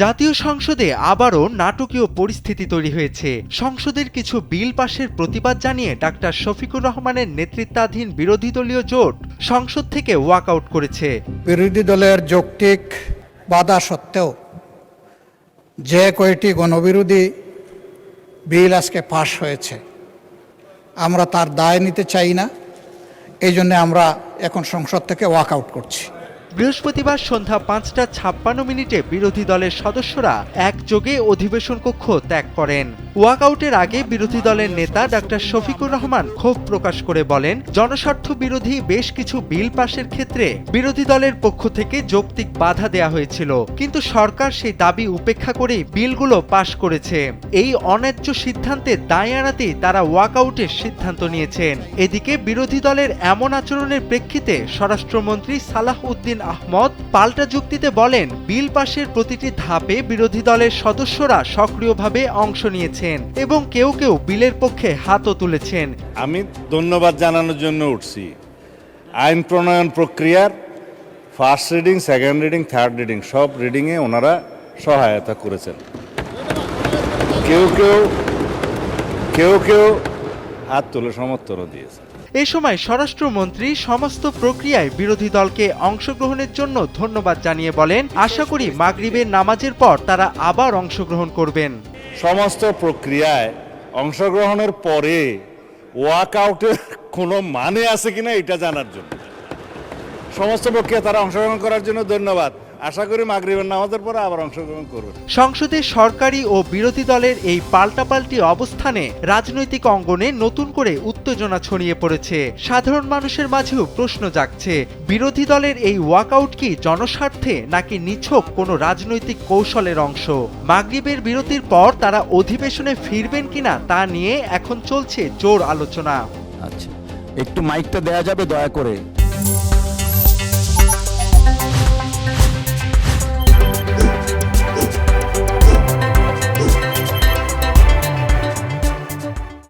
জাতীয় সংসদে আবারও নাটকীয় পরিস্থিতি তৈরি হয়েছে। সংসদের কিছু বিল পাশের প্রতিবাদ জানিয়ে ডাক্তার শফিকুর রহমানের নেতৃত্বাধীন বিরোধী দলীয় জোট সংসদ থেকে ওয়াকআউট করেছে। বিরোধী দলের যৌক্তিক বাধা সত্ত্বেও যে কয়টি গণবিরোধী বিল আজকে পাশ হয়েছে, আমরা তার দায় নিতে চাই না। এই জন্য আমরা এখন সংসদ থেকে ওয়াকআউট করছি। বৃহস্পতিবার সন্ধ্যা ৫টা ৫৬ বিরোধী দলের সদস্যরা একযোগে অধিবেশন কক্ষ ত্যাগ করেন। ওয়াকআউটের আগে বিরোধী দলের নেতা ডাক্তার শফিকুর রহমান ক্ষোভ প্রকাশ করে বলেন, জনস্বার্থ বিরোধী বেশ কিছু বিল পাশের ক্ষেত্রে বিরোধী দলের পক্ষ থেকে যৌক্তিক বাধা দেয়া হয়েছিল, কিন্তু সরকার সেই দাবি উপেক্ষা করেই বিলগুলো পাশ করেছে। এই অন্যায্য সিদ্ধান্তের দায় এড়াতেই তারা ওয়াকআউটের সিদ্ধান্ত নিয়েছেন। এদিকে বিরোধী দলের এমন আচরণের প্রেক্ষিতে স্বরাষ্ট্রমন্ত্রী সালাহ উদ্দিন আহমদ পাল্টা যুক্তিতে বলেন, বিল পাশের প্রতিটি ধাপে বিরোধী দলের সদস্যরা সক্রিয়ভাবে অংশ নিয়েছেন এবং কেউ কেউ বিলের পক্ষে হাতও তুলেছেন। আমি ধন্যবাদ জানানোর জন্য উঠছি। আইন প্রণয়ন প্রক্রিয়ার first reading, second reading, third reading সব রিডিংয়ে ওনারা সহায়তা করেছেন। কেউ কেউ হাত তুলে সমর্থনও দিয়েছে। এ সময় স্বরাষ্ট্রমন্ত্রী সমস্ত প্রক্রিয়ায় বিরোধী দলকে অংশগ্রহণের জন্য ধন্যবাদ জানিয়ে বলেন, আশা করি মাগরিবের নামাজের পর তারা আবার অংশগ্রহণ করবেন। সমস্ত প্রক্রিয়ায় অংশগ্রহণের পরে ওয়াকআউটের কোনো মানে আছে কিনা এটা জানার জন্য সমস্ত প্রক্রিয়া তারা অংশগ্রহণ করার জন্য ধন্যবাদ। আশা করি মাগরিবের নামাজের পরে আবার অংশগ্রহণ করবেন। সংসদে সরকারি ও বিরোধী দলের এই পাল্টাপাল্টি অবস্থানে রাজনৈতিক অঙ্গনে নতুন করে উত্তেজনা ছড়িয়ে পড়েছে। সাধারণ মানুষের মাঝেও প্রশ্ন জাগছে, বিরোধী দলের এই ওয়াকআউট কি জনস্বার্থে নাকি নিছক কোনো রাজনৈতিক কৌশলের অংশ? মাগরিবের বিরতির পর তারা অধিবেশনে ফিরবেন কিনা তা নিয়ে এখন চলছে জোর আলোচনা। আচ্ছা, একটু মাইকটা দেয়া যাবে দয়া করে?